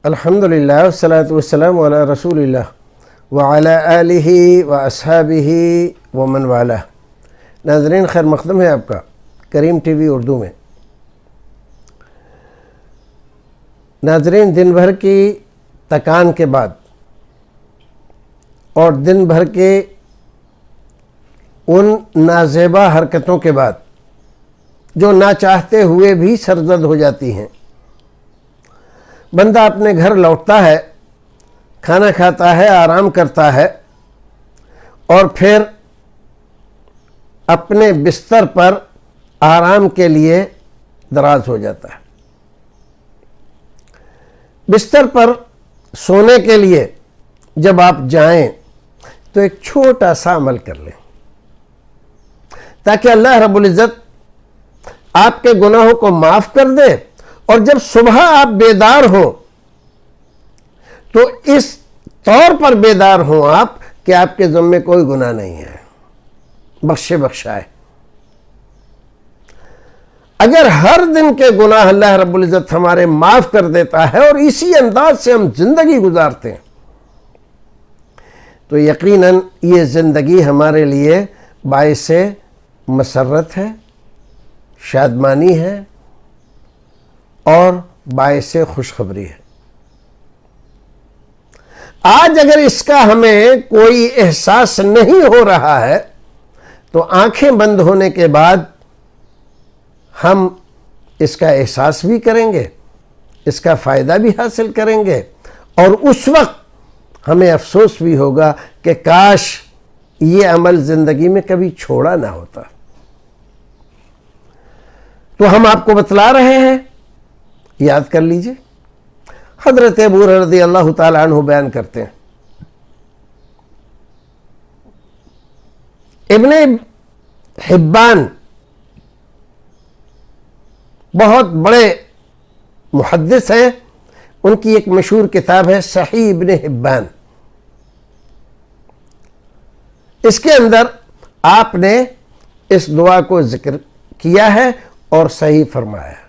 الحمدللہ والصلاة والسلام علی رسول اللہ وعلی آلہ واصحابہ ومن والہ۔ ناظرین خیر مقدم ہے آپ کا کریم ٹی وی اردو میں۔ ناظرین، دن بھر کی تکان کے بعد اور دن بھر کے ان نازیبا حرکتوں کے بعد جو نہ چاہتے ہوئے بھی سرزد ہو جاتی ہیں، بندہ اپنے گھر لوٹتا ہے، کھانا کھاتا ہے، آرام کرتا ہے اور پھر اپنے بستر پر آرام کے لیے دراز ہو جاتا ہے۔ بستر پر سونے کے لیے جب آپ جائیں تو ایک چھوٹا سا عمل کر لیں تاکہ اللہ رب العزت آپ کے گناہوں کو معاف کر دے، اور جب صبح آپ بیدار ہو تو اس طور پر بیدار ہوں آپ کہ آپ کے ذمے کوئی گناہ نہیں ہے، بخشا ہے۔ اگر ہر دن کے گناہ اللہ رب العزت ہمارے معاف کر دیتا ہے اور اسی انداز سے ہم زندگی گزارتے ہیں تو یقیناً یہ زندگی ہمارے لیے باعث مسرت ہے، شادمانی ہے اور باعث خوشخبری ہے۔ آج اگر اس کا ہمیں کوئی احساس نہیں ہو رہا ہے تو آنکھیں بند ہونے کے بعد ہم اس کا احساس بھی کریں گے، اس کا فائدہ بھی حاصل کریں گے، اور اس وقت ہمیں افسوس بھی ہوگا کہ کاش یہ عمل زندگی میں کبھی چھوڑا نہ ہوتا۔ تو ہم آپ کو بتلا رہے ہیں، یاد کر لیجئے۔ حضرت ابو ہریرہ رضی اللہ تعالی عنہ بیان کرتے ہیں، ابن حبان بہت بڑے محدث ہیں، ان کی ایک مشہور کتاب ہے صحیح ابن حبان۔ اس کے اندر آپ نے اس دعا کو ذکر کیا ہے اور صحیح فرمایا ہے۔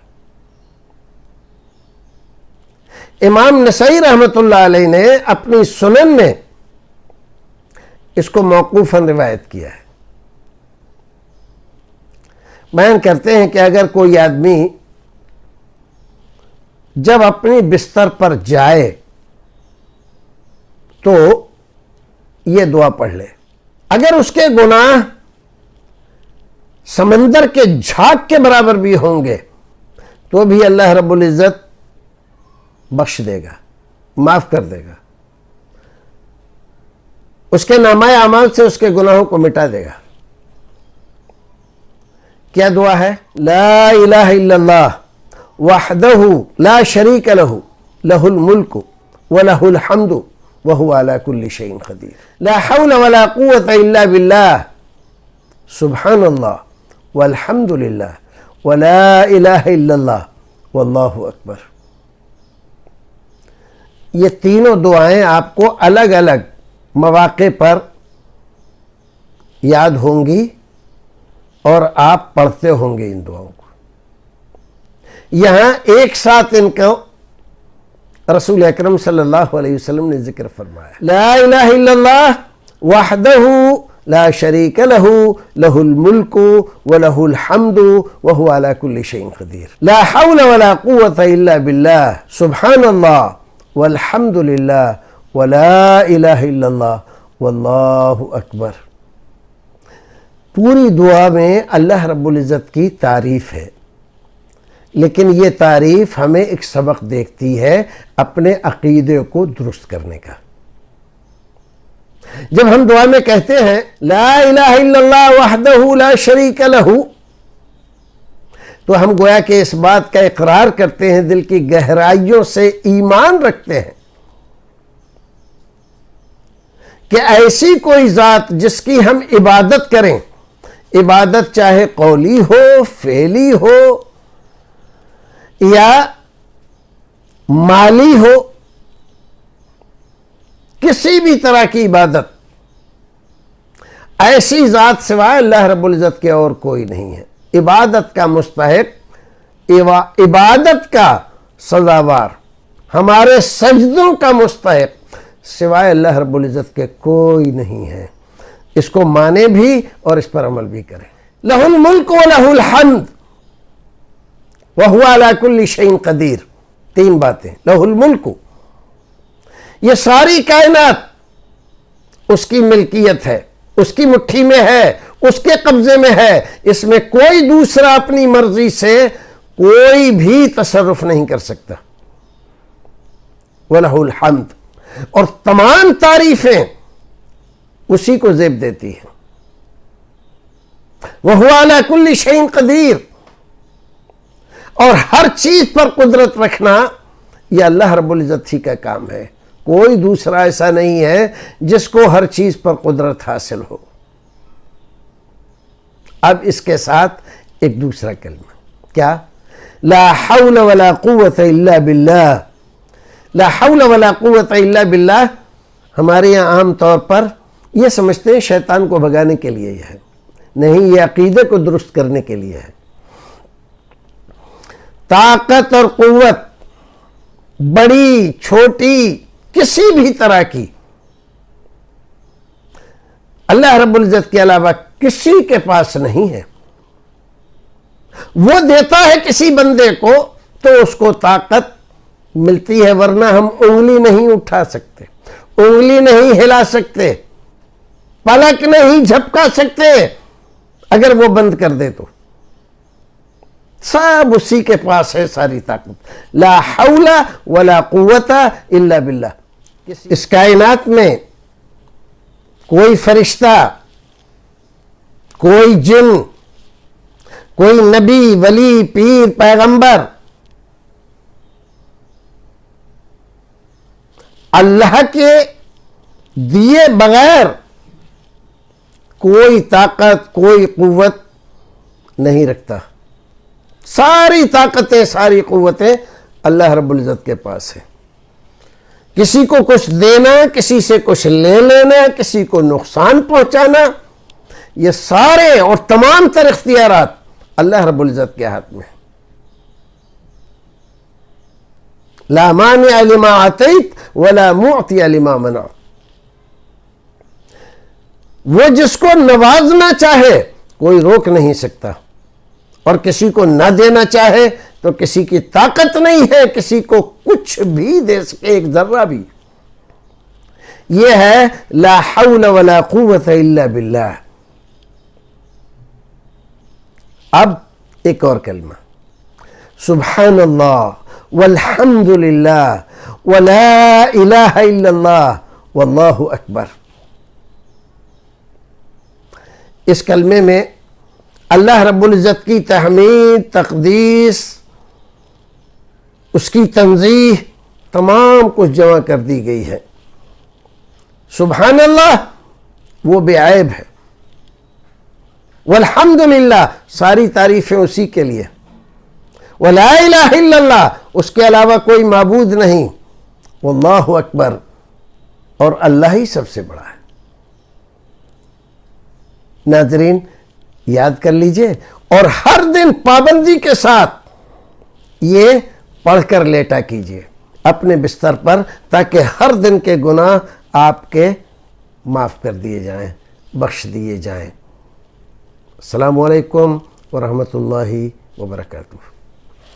امام نسائی رحمۃ اللہ علیہ نے اپنی سنن میں اس کو موقوفاً روایت کیا ہے۔ بیان کرتے ہیں کہ اگر کوئی آدمی جب اپنی بستر پر جائے تو یہ دعا پڑھ لے، اگر اس کے گناہ سمندر کے جھاگ کے برابر بھی ہوں گے تو بھی اللہ رب العزت بخش دے گا، معاف کر دے گا، اس کے نامہ اعمال سے اس کے گناہوں کو مٹا دے گا۔ کیا دعا ہے؟ لا الہ الا اللہ وحدہ لا شریک لہ لہ الملک ولہ الحمد وہو علی کل شیء قدیر، لا حول ولا قوة الا باللہ، سبحان اللہ والحمد للہ ولا الہ الا اللہ واللہ اکبر۔ یہ تینوں دعائیں آپ کو الگ الگ مواقع پر یاد ہوں گی اور آپ پڑھتے ہوں گے ان دعاؤں کو۔ یہاں ایک ساتھ ان کو رسول اکرم صلی اللہ علیہ وسلم نے ذکر فرمایا، لا الہ الا اللہ وحدہ لا شریک لہ لہ الملک ولہ الحمد وہو علی کل شیء قدیر، لا حول ولا قوة الا باللہ، سبحان اللہ والحمد للہ ولا الہ الا اللہ واللہ اکبر۔ پوری دعا میں اللہ رب العزت کی تعریف ہے، لیکن یہ تعریف ہمیں ایک سبق دیکھتی ہے اپنے عقیدے کو درست کرنے کا۔ جب ہم دعا میں کہتے ہیں لا الہ الا اللہ وحدہ لا شریک لہ، تو ہم گویا کہ اس بات کا اقرار کرتے ہیں، دل کی گہرائیوں سے ایمان رکھتے ہیں کہ ایسی کوئی ذات جس کی ہم عبادت کریں، عبادت چاہے قولی ہو، فعلی ہو یا مالی ہو، کسی بھی طرح کی عبادت، ایسی ذات سوائے اللہ رب العزت کے اور کوئی نہیں ہے۔ عبادت کا مستحق، عبادت کا سزاوار ہمارے سجدوں کا مستحق سوائے اللہ رب العزت کے کوئی نہیں ہے۔ اس کو مانے بھی اور اس پر عمل بھی کریں۔ لہ الملک و لہ الحمد وہو علی کل شیء قدیر۔ تین باتیں، لہ الملک، یہ ساری کائنات اس کی ملکیت ہے، اس کی مٹھی میں ہے، اس کے قبضے میں ہے، اس میں کوئی دوسرا اپنی مرضی سے کوئی بھی تصرف نہیں کر سکتا۔ وَلَهُ الْحَمْدُ، اور تمام تعریفیں اسی کو زیب دیتی ہیں۔ وَهُوَ عَلَى كُلِّ شَيْءٍ قَدِيرٌ، اور ہر چیز پر قدرت رکھنا یہ اللہ رب العزت ہی کا کام ہے، کوئی دوسرا ایسا نہیں ہے جس کو ہر چیز پر قدرت حاصل ہو۔ اب اس کے ساتھ ایک دوسرا کلمہ کیا؟ لا حول ولا قوت الا باللہ۔ لا حول ولا قوت الا باللہ ہمارے یہاں عام طور پر یہ سمجھتے ہیں شیطان کو بھگانے کے لیے یہ ہے، نہیں، یہ عقیدے کو درست کرنے کے لیے ہے۔ طاقت اور قوت بڑی چھوٹی کسی بھی طرح کی اللہ رب العزت کے علاوہ کسی کے پاس نہیں ہے۔ وہ دیتا ہے کسی بندے کو تو اس کو طاقت ملتی ہے، ورنہ ہم انگلی نہیں اٹھا سکتے، انگلی نہیں ہلا سکتے، پلک نہیں جھپکا سکتے۔ اگر وہ بند کر دے تو سب اسی کے پاس ہے ساری طاقت۔ لا حول ولا قوت الا باللہ۔ اس کائنات میں کوئی فرشتہ، کوئی جن، کوئی نبی، ولی، پیر، پیغمبر اللہ کے دیے بغیر کوئی طاقت، کوئی قوت نہیں رکھتا۔ ساری طاقتیں، ساری قوتیں اللہ رب العزت کے پاس ہیں۔ کسی کو کچھ دینا، کسی سے کچھ لے لینا، کسی کو نقصان پہنچانا، یہ سارے اور تمام تر اختیارات اللہ رب العزت کے ہاتھ میں ہیں۔ لا مانع لما اعطیت ولا معطی لما منعت۔ وہ جس کو نوازنا چاہے کوئی روک نہیں سکتا، اور کسی کو نہ دینا چاہے تو کسی کی طاقت نہیں ہے کسی کو کچھ بھی دے سکے، ایک ذرہ بھی۔ یہ ہے لا حول ولا قوت الا باللہ۔ اب ایک اور کلمہ، سبحان اللہ والحمد للہ ولا الہ الا اللہ واللہ اکبر۔ اس کلمے میں اللہ رب العزت کی تحمید، تقدیس، اس کی تنزیح، تمام کچھ جمع کر دی گئی ہے۔ سبحان اللہ وہ بے عیب ہے، والحمدللہ ساری تعریفیں اسی کے لیے، ولا الہ الا اللہ اس کے علاوہ کوئی معبود نہیں، واللہ اکبر اور اللہ ہی سب سے بڑا ہے۔ ناظرین یاد کر لیجئے اور ہر دن پابندی کے ساتھ یہ پڑھ کر لیٹا کیجئے اپنے بستر پر، تاکہ ہر دن کے گناہ آپ کے معاف کر دیے جائیں، بخش دیے جائیں۔ السلام علیکم ورحمۃ اللہ وبرکاتہ۔